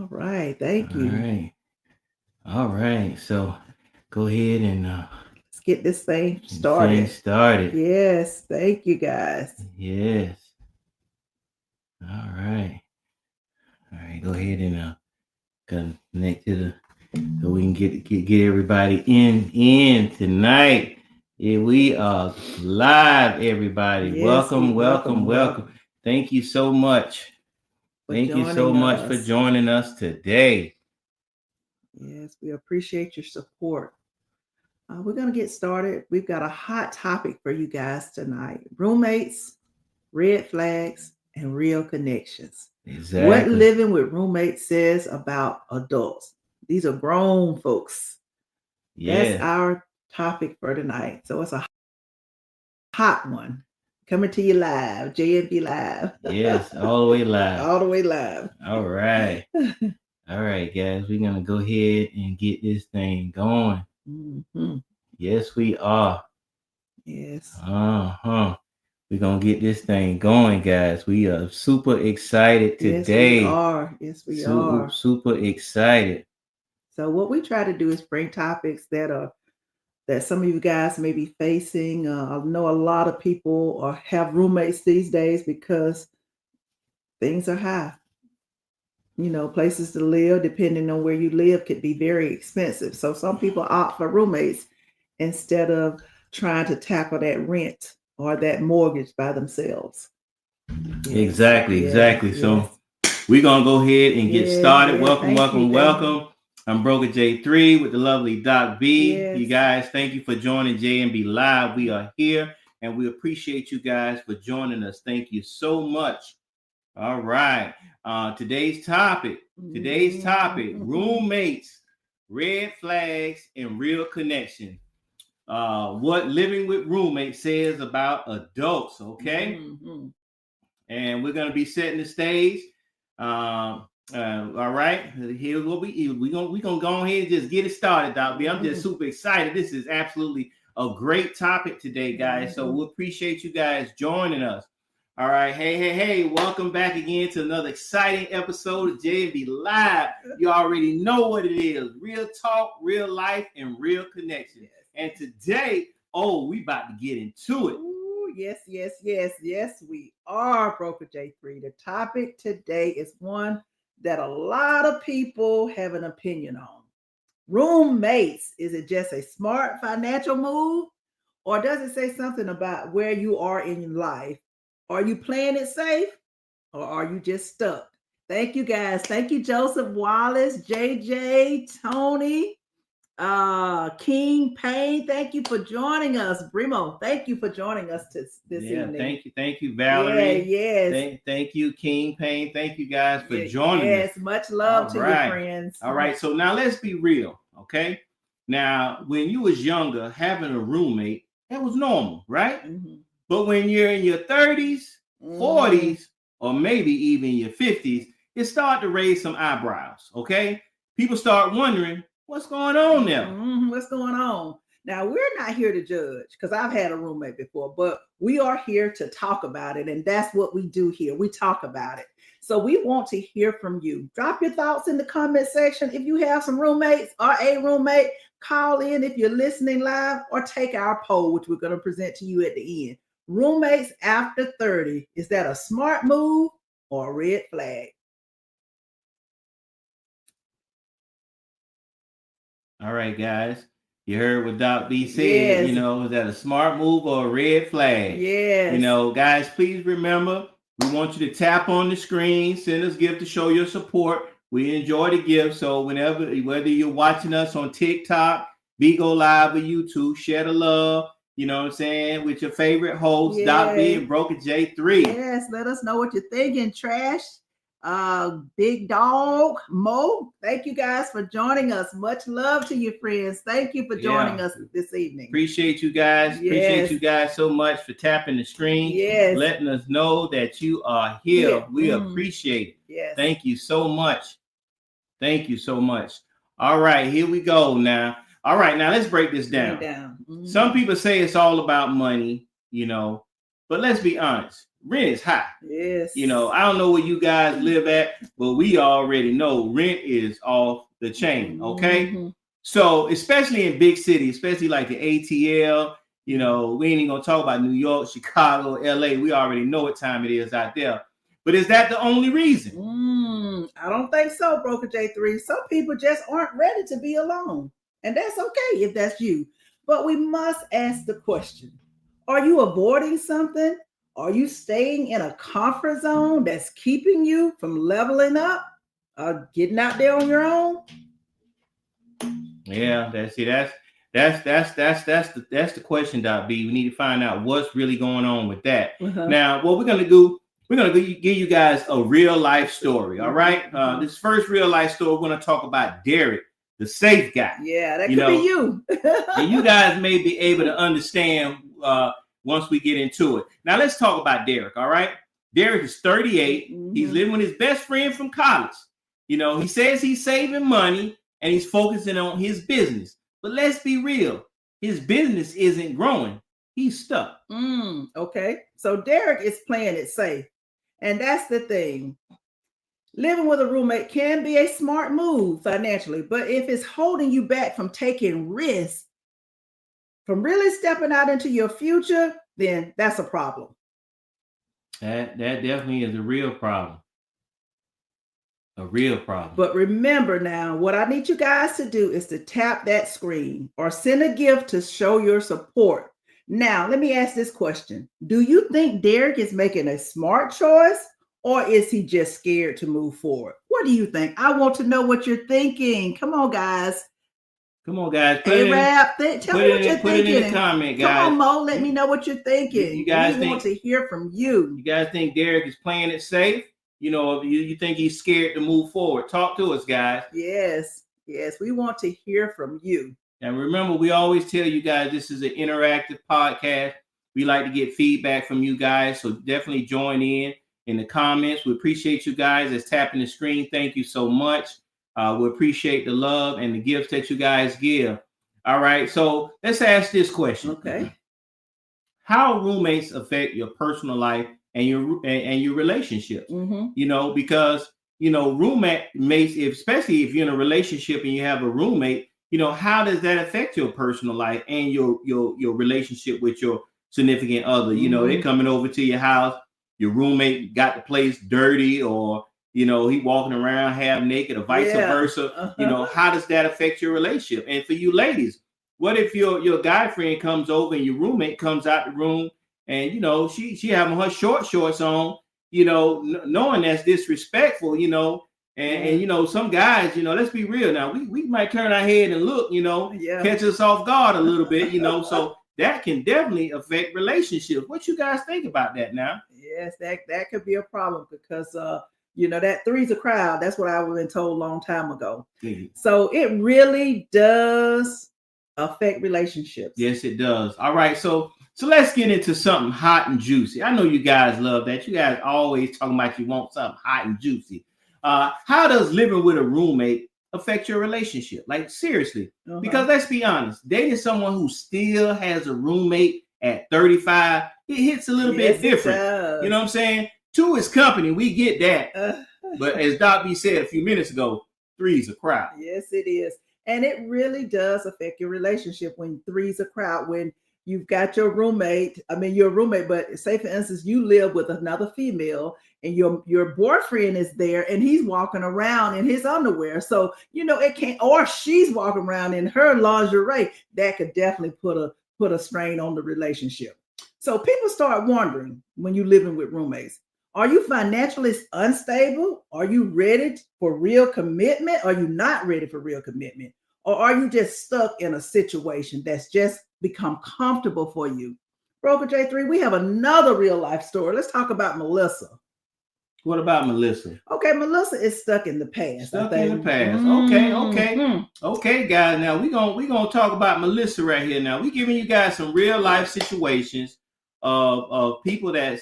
All right. Thank All you. right. All right. So go ahead and Let's get this thing thing started. started. Yes. Thank you guys. Yes. All right. All right. Go ahead and connect to the so we can get everybody in tonight. Yeah, we are live, everybody. Yes, Welcome, we welcome, welcome, welcome. welcome Thank you so much. for Thank you so joining much for us. joining us today. Yes, we appreciate your support. We're going to get started. We've got a hot topic for you guys tonight: roommates, red flags, and real connections. What Exactly. living with roommates says about adults. These are grown folks. That's Yes. our topic for tonight. So it's a hot one. Coming to you live, J&amp Live. Yes. All the way live. All the way live. All right. All right, guys. We're gonna go ahead and get this thing going. Mm-hmm. Yes, we are. Yes. Uh-huh. We're gonna get this thing going, guys. We are super excited Yes, we today. are. Yes, we are. Super excited. So what we try to do is bring topics that some of you guys may be facing. I know a lot of people have roommates these days because things are high. Places to live, depending on where you live, could be very expensive. So some people opt for roommates instead of trying to tackle that rent or that mortgage by themselves. Yes, Exactly, yes, exactly. yes, So we're gonna go ahead and get yes, started. yes. Welcome, Thank you, welcome, thank you. welcome. I'm Broker J3 with the lovely Doc B. You Yes, guys, thank you for joining J&B Live. We are here and we appreciate you guys for joining us. Thank you so much. All right. Today's topic, roommates, red flags, and real connection. What living with roommates says about adults, okay? Mm-hmm. And we're gonna be setting the stage. All right, here's what we gonna go ahead and just get it started, Doc B. I'm just super excited. This is absolutely a great topic today, guys. So we appreciate you guys joining us. All right, hey, welcome back again to another exciting episode of J&B Live. You already know what it is: real talk, real life, and real connection. And today, we about to get into it. Yes, yes, yes, yes, we are Broker J3. The topic today is one that a lot of people have an opinion on. Roommates, is it just a smart financial move? Or does it say something about where you are in life? Are you playing it safe? Or are you just stuck? Thank you guys. Thank you, Joseph Wallace, JJ, Tony, King Payne, thank you for joining us. Brimo, thank you for joining us this evening. Thank you, Valerie. Yeah, yes. Thank you, King Payne. Thank you guys for joining us. Yes, much love to you, friends. All right, so now let's be real, okay? Now, when you was younger, having a roommate, that was normal, right? Mm-hmm. But when you're in your 30s, 40s, or maybe even your 50s, it started to raise some eyebrows, okay? People start wondering, what's going on there? What's going on? Now, we're not here to judge because I've had a roommate before, but we are here to talk about it. And that's what we do here. We talk about it. So we want to hear from you. Drop your thoughts in the comment section. If you have some roommates or a roommate, call in if you're listening live, or take our poll, which we're going to present to you at the end. Roommates after 30, is that a smart move or a red flag? All right, guys. You heard what Doc B said. Yes. Is that a smart move or a red flag? Yes. Guys, please remember, we want you to tap on the screen, send us gift to show your support. We enjoy the gift. So whether you're watching us on TikTok, Bigo Live, or YouTube, share the love, you know what I'm saying, with your favorite hosts, Doc B and Broker J3. Yes, let us know what you're thinking, Trash. Big Dog, Mo, thank you guys for joining us. Much love to you, friends. Thank you for joining us this evening. Appreciate you guys. Yes. Appreciate you guys so much for tapping the screen. Yes. Letting us know that you are here. We appreciate it. Yes. Thank you so much. Thank you so much. All right, here we go now. All right, now let's break this down. Some people say it's all about money, but let's be honest. rent is high. Yes. You know, I don't know where you guys live at, but we already know rent is off the chain. Okay. Mm-hmm. So especially in big cities, especially like the ATL, you know, we ain't even gonna talk about New York, Chicago, LA. We already know what time it is out there. But is that the only reason? I don't think so, Broker J3. Some people just aren't ready to be alone. And that's okay if that's you. But we must ask the question, are you avoiding something? Are you staying in a comfort zone that's keeping you from leveling up or getting out there on your own? Yeah, that's the question, Doc B. We need to find out what's really going on with that. Now, what we're gonna do, we're gonna give you guys a real life story. All right. This first real life story, we're gonna talk about Derek, the safe guy. Yeah, that could be you. And you guys may be able to understand once we get into it. Now, let's talk about Derek. All right. Derek is 38. He's living with his best friend from college. You know, he says he's saving money and he's focusing on his business. But let's be real. His business isn't growing. He's stuck. Okay. So Derek is playing it safe. And that's the thing. Living with a roommate can be a smart move financially, but if it's holding you back from taking risks, from really stepping out into your future, then that's a problem. That definitely is a real problem. A real problem. But remember now, what I need you guys to do is to tap that screen or send a gift to show your support. Now, let me ask this question. Do you think Derek is making a smart choice or is he just scared to move forward? What do you think? I want to know what you're thinking. Come on, guys. Come on, guys. Tell me what you're thinking. Put it in the comment, guys. Come on, Mo. Let me know what you're thinking. You guys want to hear from you. You guys think Derek is playing it safe? You know, you think he's scared to move forward. Talk to us, guys. Yes. We want to hear from you. And remember, we always tell you guys this is an interactive podcast. We like to get feedback from you guys. So definitely join in the comments. We appreciate you guys that's tapping the screen. Thank you so much. We appreciate the love and the gifts that you guys give. All right. So let's ask this question. Okay. How roommates affect your personal life and your relationship? You know, because, you know, roommates, especially if you're in a relationship and you have a roommate, you know, how does that affect your personal life and your relationship with your significant other? You know, they're coming over to your house. Your roommate got the place dirty, or, you know, he walking around half naked, or vice versa. You know, how does that affect your relationship? And for you ladies, what if your guy friend comes over and your roommate comes out the room and, you know, she having her shorts on, you know, knowing that's disrespectful, you know, and you know, some guys, you know, let's be real now, we might turn our head and look, you know, catch us off guard a little bit, you know, so that can definitely affect relationships. What you guys think about that now? Yes, that could be a problem because you know, that three's a crowd. That's what I've been told a long time ago. So it really does affect relationships. Yes, it does. All right, so let's get into something hot and juicy. I know you guys love that. You guys always talking about you want something hot and juicy. How does living with a roommate affect your relationship? Like, seriously, because let's be honest, dating someone who still has a roommate at 35, it hits a little bit different. You know what I'm saying? 2 is company. We get that. But as Doc B said a few minutes ago, 3 is a crowd. Yes, it is. And it really does affect your relationship when 3 is a crowd, when you've got your roommate. I mean, you're a roommate, but say for instance, you live with another female and your boyfriend is there and he's walking around in his underwear. So, you know, it can't, or she's walking around in her lingerie. That could definitely put a strain on the relationship. So people start wondering when you're living with roommates, are you financially unstable? Are you ready for real commitment? Are you not ready for real commitment? Or are you just stuck in a situation that's just become comfortable for you? Broker J3, we have another real life story. Let's talk about Melissa. What about Melissa? Okay, Melissa is stuck in the past. Stuck in the past. Okay, guys. Now we're gonna talk about Melissa right here. Now we're giving you guys some real life situations of people that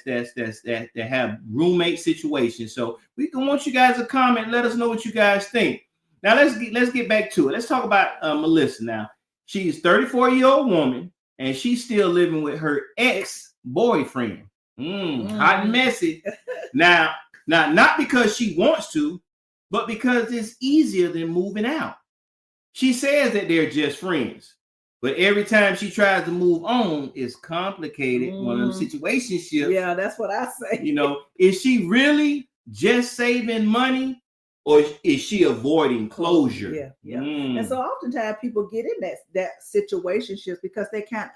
have roommate situations. So we want you guys to comment. Let us know what you guys think. Now let's get back to it. Let's talk about Melissa. Now she's a 34-year-old woman and she's still living with her ex-boyfriend. Hot and messy. Now, not because she wants to, but because it's easier than moving out. She says that they're just friends, but every time she tries to move on, it's complicated. One of them situationships. Yeah, that's what I say. You know, is she really just saving money, or is she avoiding closure? Yeah. And so oftentimes people get in that situationship because they can't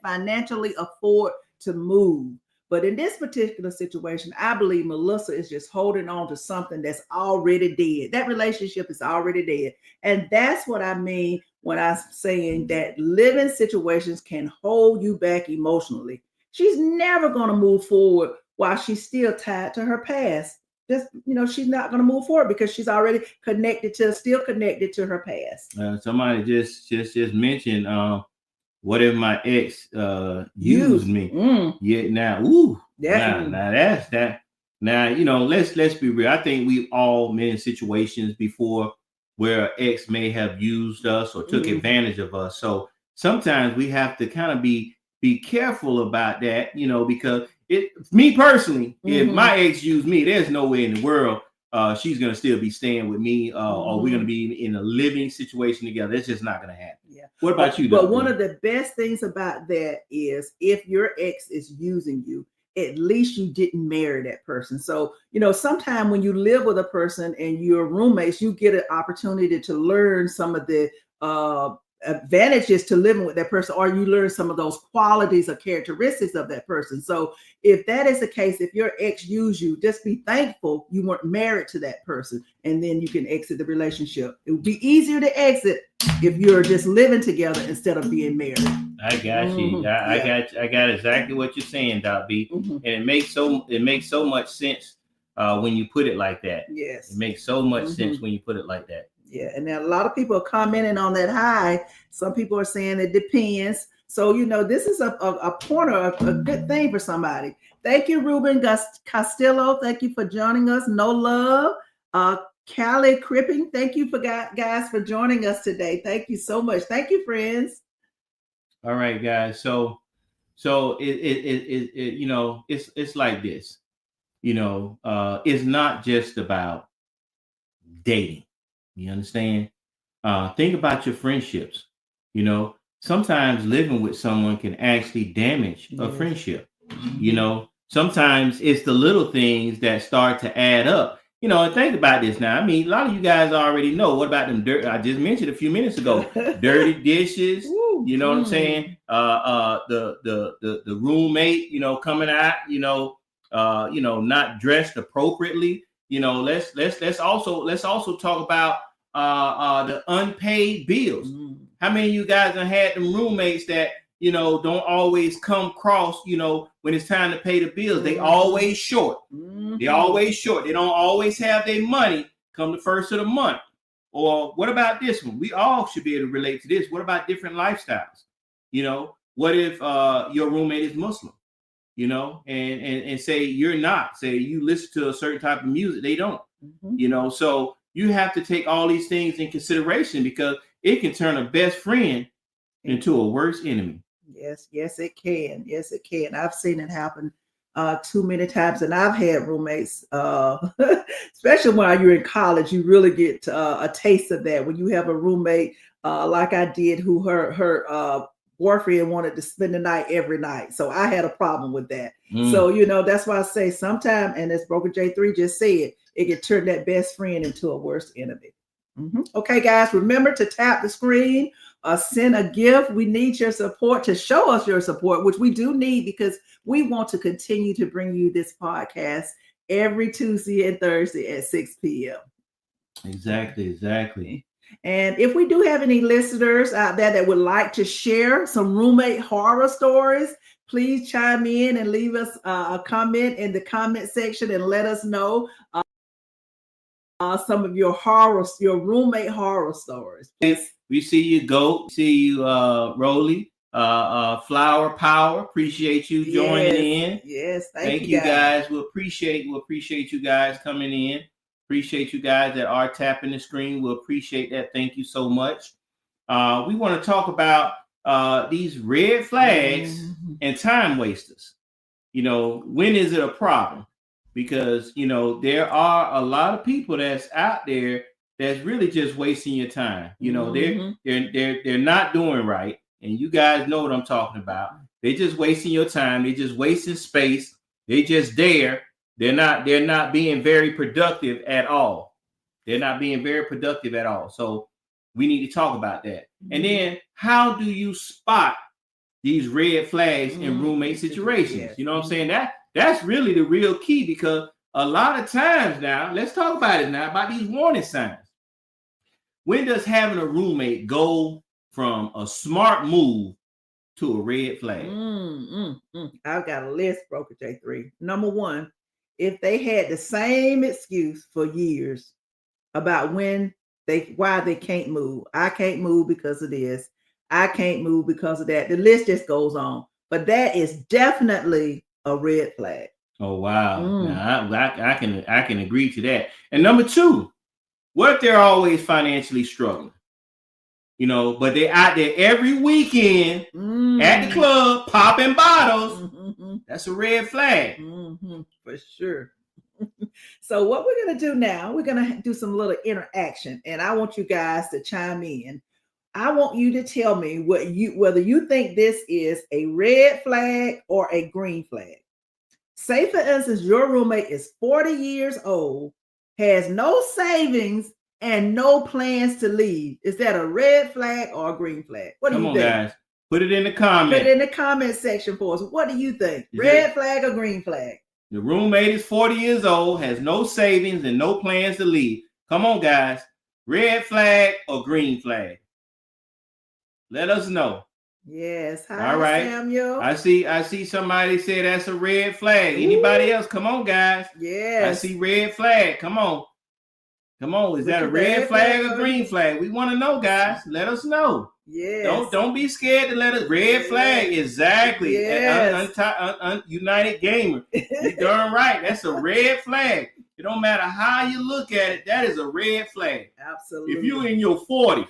financially afford to move. But in this particular situation, I believe Melissa is just holding on to something that's already dead. That relationship is already dead. And that's what I mean when I'm saying that living situations can hold you back emotionally. She's never going to move forward while she's still tied to her past. Just, she's not going to move forward because she's already still connected to her past. Somebody just mentioned, what if my ex used me? Yeah, now, now that's that. Now, let's be real. I think we all been in situations before where ex may have used us or took advantage of us. So sometimes we have to kind of be careful about that, because me personally, if my ex used me, there's no way in the world she's gonna still be staying with me, or we're gonna be in a living situation together. It's just not gonna happen. Yeah. What about you? But one of the best things about that is if your ex is using you, at least you didn't marry that person. So, sometimes when you live with a person and you're roommates, you get an opportunity to learn some of the advantages to living with that person, or you learn some of those qualities or characteristics of that person. So if that is the case, if your ex used you, just be thankful you weren't married to that person, and then you can exit the relationship. It would be easier to exit if you're just living together instead of being married. I got you. I got exactly what you're saying, Doc B. And it makes so much sense when you put it like that. Yes, it makes so much sense when you put it like that. Yeah, and now a lot of people are commenting on that high. Some people are saying it depends. So, this is a pointer, a good thing for somebody. Thank you, Ruben Castillo. Thank you for joining us. No love. Callie Cripping. Thank you for guys for joining us today. Thank you so much. Thank you, friends. All right, guys. So it's like this. It's not just about dating. You understand? Think about your friendships. Sometimes living with someone can actually damage a friendship. Sometimes it's the little things that start to add up. And think about this now. I mean, a lot of you guys already know. What about them dirt? I just mentioned a few minutes ago. Dirty dishes. You know what I'm saying? The roommate, coming out, not dressed appropriately. Let's also talk about the unpaid bills. How many of you guys have had them roommates that don't always come across, when it's time to pay the bills? They always short. They always short. They don't always have their money come the first of the month. Or what about this one? We all should be able to relate to this. What about different lifestyles? What if your roommate is Muslim? And say you're not. Say you listen to a certain type of music, they don't. So you have to take all these things in consideration, because it can turn a best friend into a worse enemy. Yes, it can. Yes, it can. I've seen it happen too many times, and I've had roommates, especially while you're in college, you really get a taste of that when you have a roommate like I did, who her boyfriend wanted to spend the night every night. So I had a problem with that. So, that's why I say sometimes, and as Broker J3 just said, it can turn that best friend into a worst enemy. Okay, guys, remember to tap the screen, send a gift. We need your support to show us your support, which we do need, because we want to continue to bring you this podcast every Tuesday and Thursday at 6 p.m. Exactly. And if we do have any listeners out there that would like to share some roommate horror stories, please chime in and leave us a comment in the comment section and let us know some of your roommate horror stories. Please. We see you, Goat. See you, Rolly. Flower Power. Appreciate you joining in. Yes, thank you guys. We'll appreciate you guys coming in. Appreciate you guys that are tapping the screen. We'll appreciate that. Thank you so much. We want to talk about these red flags and time wasters. when is it a problem? Because, there are a lot of people that's out there that's really just wasting your time. They're not doing right. And you guys know what I'm talking about. They're just wasting your time. They're just wasting space. They're just there. They're not being very productive at all. They're not being very productive at all. So we need to talk about that. And then how do you spot these red flags in roommate situations? Yes. You know what I'm saying? That's really the real key, because a lot of times now, let's talk about it now, about these warning signs. When does having a roommate go from a smart move to a red flag? I've got a list, Broker J3. Number one, if they had the same excuse for years about why they can't move. I can't move because of this. I can't move because of that. The list just goes on. But that is definitely a red flag. Oh, wow. Now, I can agree to that. And number two, what if they're always financially struggling? But they're out there every weekend at the club popping bottles. That's a red flag. For sure. So what we're going to do now, we're going to do some little interaction, and I want you guys to chime in. I want you to tell me whether you think this is a red flag or a green flag. Say, for instance, your roommate is 40 years old, has no savings, and no plans to leave. Is that a red flag or a green flag? What do you think? Guys, put it in the comments. Put it in the comment section for us. What do you think? Red flag or green flag? The roommate is 40 years old, has no savings, and no plans to leave. Come on, guys. Red flag or green flag? Let us know. Yes. Hi, all right, Samuel. I see somebody say that's a red flag. Anybody else? Come on, guys. Yes. I see red flag. Come on. Is that a red flag or green flag? We want to know, guys. Let us know. Yes. Don't be scared to let us. Red flag, exactly. Yes. United Gamer. You darn right. That's a red flag. It don't matter how you look at it. That is a red flag. Absolutely. If you're in your 40s,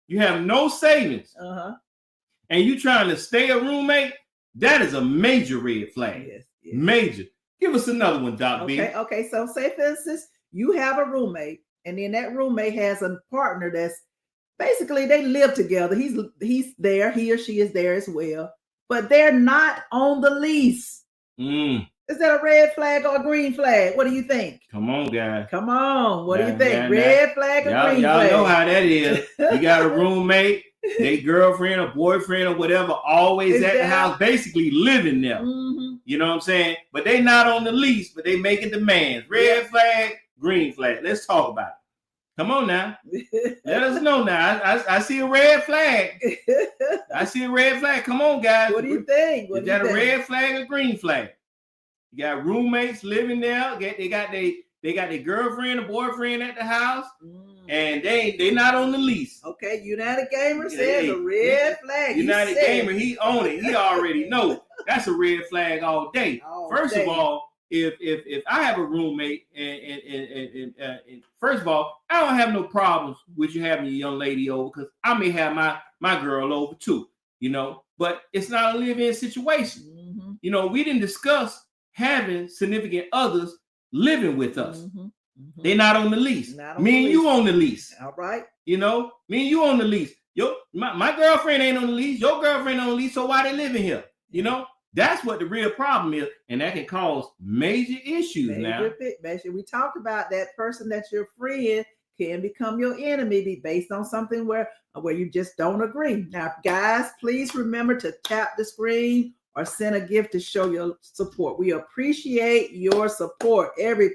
you have no savings, and you trying to stay a roommate, that is a major red flag. Yes. Major. Give us another one, Doc B. Okay. So say, for instance, you have a roommate, and then that roommate has a partner that's basically they live together. He's there, he or she is there as well, but they're not on the lease. Is that a red flag or a green flag? What do you think? Come on, guys. Come on. What do you think? Red flag or green flag? Y'all know how that is. You got a roommate, they girlfriend or boyfriend or whatever, always at the house, basically living there. You know what I'm saying? But they not on the lease, but they making demands. Red flag, green flag. Let's talk about it. Come on now. Let us know now. I see a red flag. I see a red flag. Come on, guys. What do you think? Is that a red flag or green flag? You got roommates living there. They got their girlfriend or boyfriend at the house, and they not on the lease. Okay, United Gamer says a red flag. United Gamer, he own it. He already know that's a red flag all day. First of all, if I have a roommate, and first of all, I don't have no problems with you having your young lady over, because I may have my girl over too, but it's not a live-in situation. We didn't discuss having significant others living with us. They're not on the lease. Me and you on the lease. All right. Me and you on the lease. My girlfriend ain't on the lease. Your girlfriend on the lease. So why they living here? That's what the real problem is, and that can cause major issues. We talked about that person that's your friend can become your enemy based on something where you just don't agree. Now, guys, please remember to tap the screen or send a gift to show your support. We appreciate your support, every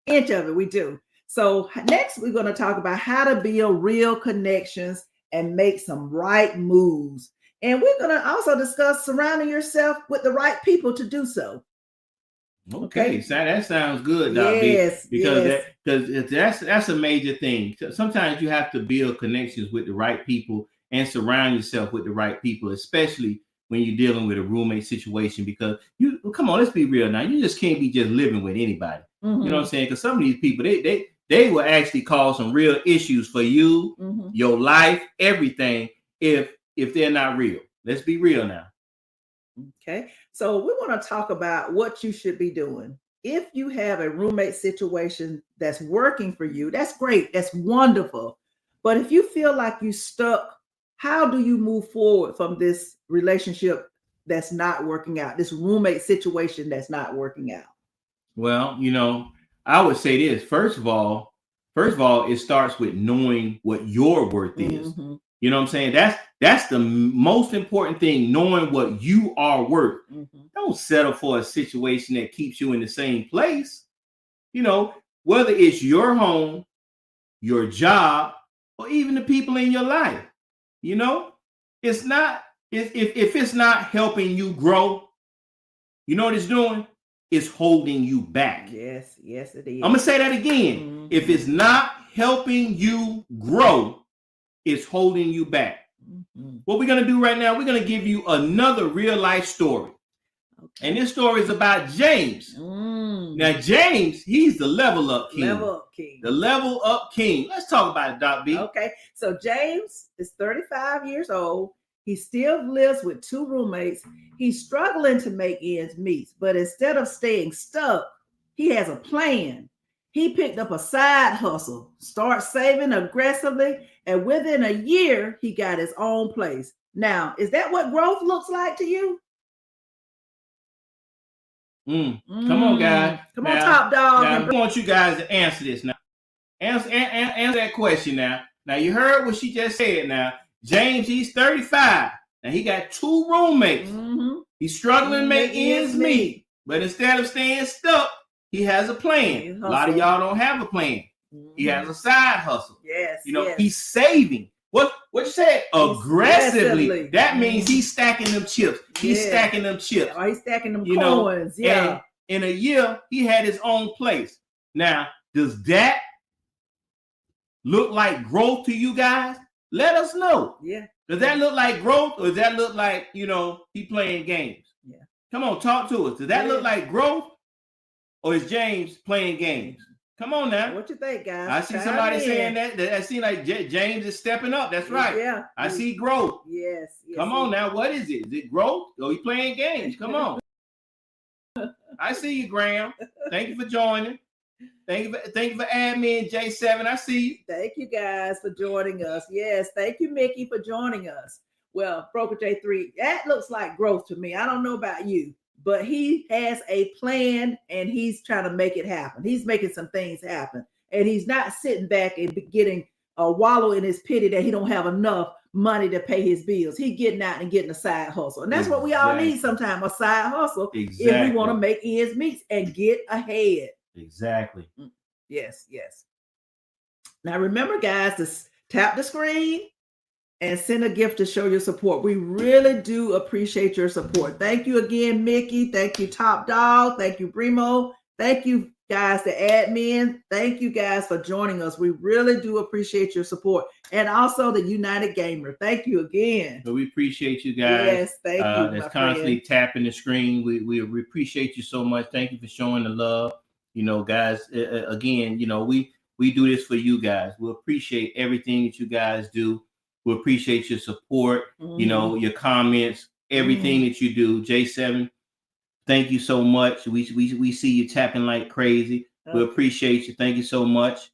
inch of it we do. So next, we're going to talk about how to build real connections and make some right moves. And we're going to also discuss surrounding yourself with the right people to do so. Okay. So that sounds good, Doc. Yes, because that's a major thing. Sometimes you have to build connections with the right people and surround yourself with the right people, especially when you're dealing with a roommate situation, because come on, let's be real now. You just can't be just living with anybody. You know what I'm saying? Because some of these people, they will actually cause some real issues for you, your life, everything, if they're not real. Let's be real now. Okay. So we want to talk about what you should be doing. If you have a roommate situation that's working for you, that's great. That's wonderful. But if you feel like you're stuck, how do you move forward from this relationship that's not working out, this roommate situation that's not working out? Well, I would say this. First of all, it starts with knowing what your worth is. Mm-hmm. You know what I'm saying? That's the most important thing, knowing what you are worth. Mm-hmm. Don't settle for a situation that keeps you in the same place. Whether it's your home, your job, or even the people in your life. It's not if it's not helping you grow, you know what it's doing? It's holding you back. Yes, it is. I'm gonna say that again. Mm-hmm. If it's not helping you grow, it's holding you back. Mm-hmm. What we're gonna do right now, we're gonna give you another real life story. Okay. And this story is about James. Now, James, he's the level up king. The level up king. Let's talk about it, Doc B. Okay. So James is 35 years old. He still lives with 2 roommates. He's struggling to make ends meet, but instead of staying stuck, he has a plan. He picked up a side hustle, start saving aggressively, and within a year, he got his own place. Now, is that what growth looks like to you? Come on, guys. Come on, top dog. Now, I want you guys to answer this now. Answer that question now. Now, you heard what she just said now. James, he's 35. Now, he got 2 roommates. Mm-hmm. He's struggling to make ends meet. But instead of staying stuck, he has a plan. A lot of y'all don't have a plan. Mm-hmm. He has a side hustle. Yes. He's saving. What you said? Aggressively. That means he's stacking them chips. He's stacking them chips. Oh, he's stacking them coins. And in a year, he had his own place. Now, does that look like growth to you guys? Let us know. Yeah. Does that look like growth, or does that look like, he playing games? Yeah. Come on, talk to us. Does that look like growth, or is James playing games? Come on now. What you think, guys? I see somebody saying that. I see like James is stepping up. That's right. Yeah. I see growth. Yes. Come on now. What is it? Is it growth? Or he playing games? Come on. I see you, Graham. Thank you for joining. Thank you for admin J7. I see you. Thank you guys for joining us. Yes, thank you, Mickey, for joining us. Well, Broker J3, that looks like growth to me. I don't know about you, but he has a plan and he's trying to make it happen. He's making some things happen, and he's not sitting back and getting a wallow in his pity that he don't have enough money to pay his bills. He's getting out and getting a side hustle, and that's what we all need sometimes, a side hustle, if we want to make ends meet and get ahead. Exactly. Yes. Now remember, guys, to tap the screen and send a gift to show your support. We really do appreciate your support. Thank you again, Mickey. Thank you, Top Dog. Thank you, Brimo. Thank you, guys, the admin. Thank you, guys, for joining us. We really do appreciate your support. And also the United Gamer. Thank you again. So we appreciate you guys. Yes, thank you. That's constantly tapping the screen. We appreciate you so much. Thank you for showing the love. Guys, again, we do this for you guys. We appreciate everything that you guys do. We appreciate your support, your comments, everything that you do. J7, thank you so much. We see you tapping like crazy. We appreciate you. Thank you so much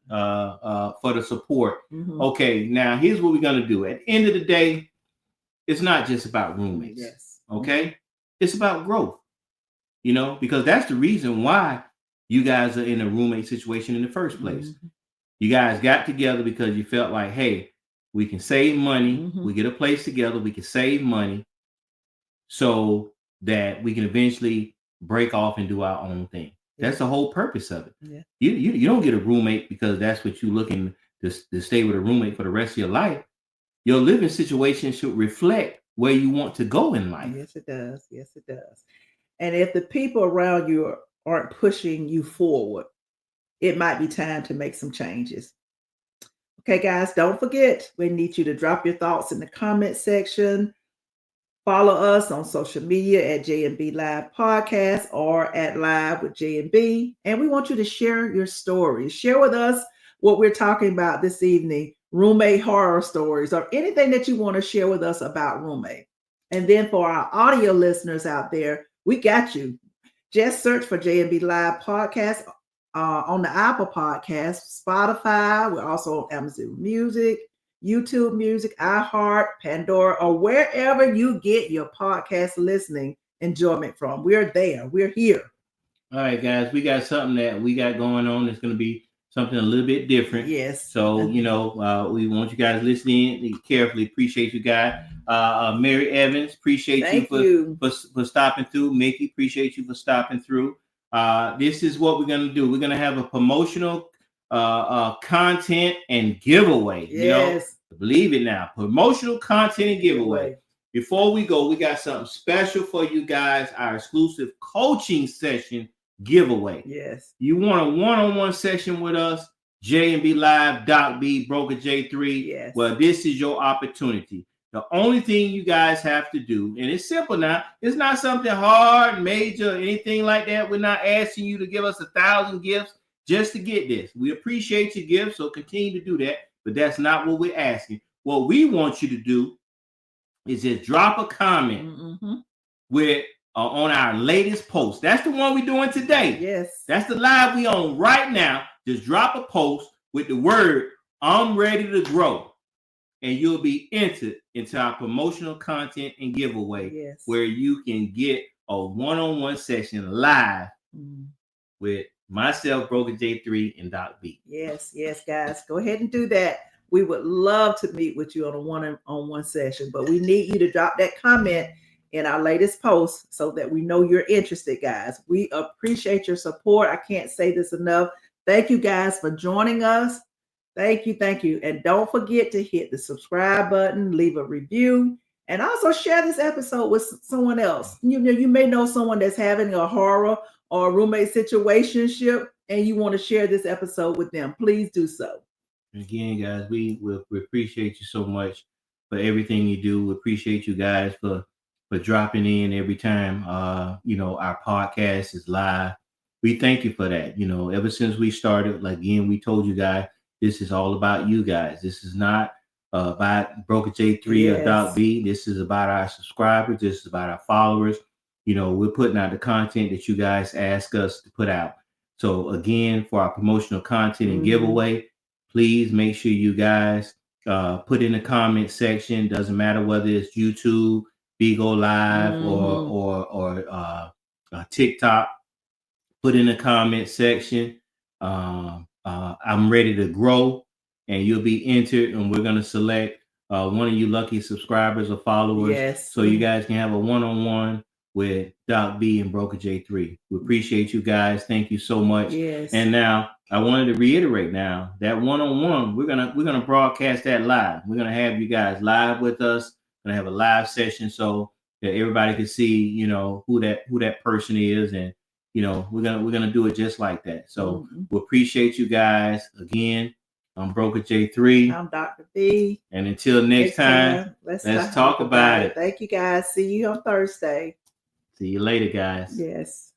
for the support. Okay, now here's what we're going to do. At the end of the day, it's not just about roommates. Yes. Okay? It's about growth, because that's the reason why you guys are in a roommate situation in the first place. You guys got together because you felt like, hey, we can save money. We get a place together. We can save money so that we can eventually break off and do our own thing. That's the whole purpose of it. Yeah. You don't get a roommate because that's what you're looking to stay with a roommate for the rest of your life. Your living situation should reflect where you want to go in life. Yes, it does. Yes, it does. And if the people around you aren't pushing you forward, it might be time to make some changes. Okay, guys, don't forget, we need you to drop your thoughts in the comment section. Follow us on social media at J&B Live Podcast or at Live with J&B. And we want you to share your stories. Share with us what we're talking about this evening, roommate horror stories, or anything that you want to share with us about roommate. And then for our audio listeners out there, we got you. Just search for J&B Live Podcast on the Apple Podcast, Spotify. We're also on Amazon Music, YouTube Music, iHeart, Pandora, or wherever you get your podcast listening enjoyment from. We're there. We're here. All right, guys, we got something that we got going on. It's going to be something a little bit different. Yes. So, we want you guys listening carefully. Appreciate you guys. Mary Evans, appreciate you for stopping through. Mickey, appreciate you for stopping through. This is what we're going to do. We're going to have a promotional content and giveaway. Yes. Believe it now. Promotional content and giveaway. Before we go, we got something special for you guys. Our exclusive coaching session giveaway. Yes. You want a one-on-one session with us, J&B Live, Doc B, Broker J3. Yes. Well, this is your opportunity. The only thing you guys have to do, and it's simple now, it's not something hard, major, anything like that. We're not asking you to give us 1,000 gifts just to get this. We appreciate your gifts, so continue to do that, but that's not what we're asking. What we want you to do is just drop a comment with on our latest post. That's the one we're doing today. Yes. That's the live we on right now. Just drop a post with the word, I'm ready to grow. And you'll be entered into our promotional content and giveaway where you can get a one-on-one session live with myself, Broker J3, and Doc B. Yes, guys. Go ahead and do that. We would love to meet with you on a one-on-one session, but we need you to drop that comment in our latest post so that we know you're interested, guys. We appreciate your support. I can't say this enough. Thank you guys for joining us. Thank you. And don't forget to hit the subscribe button, leave a review, and also share this episode with someone else. You may know someone that's having a horror or roommate situationship, and you want to share this episode with them. Please do so. Again, guys, we appreciate you so much for everything you do. We appreciate you guys for dropping in every time our podcast is live. We thank you for that. Ever since we started, like again, we told you guys, this is all about you guys. This is not about Broker J3 or Doc B. This is about our subscribers. This is about our followers. We're putting out the content that you guys ask us to put out. So again, for our promotional content and giveaway, please make sure you guys put in the comment section. Doesn't matter whether it's YouTube, Bigo Live, or TikTok. Put in the comment section. I'm ready to grow, and you'll be entered, and we're gonna select one of you lucky subscribers or followers, so you guys can have a one-on-one with Doc B and Broker J3. We appreciate you guys. Thank you so much. Yes. And now I wanted to reiterate now that one-on-one, we're gonna broadcast that live. We're gonna have you guys live with us. We're gonna have a live session so that everybody can see, who that person is, and we're gonna do it just like that. So we appreciate you guys again. I'm Broker J3. I'm Dr. B. And until next time, let's talk about it. Thank you guys. See you on Thursday. See you later, guys. Yes.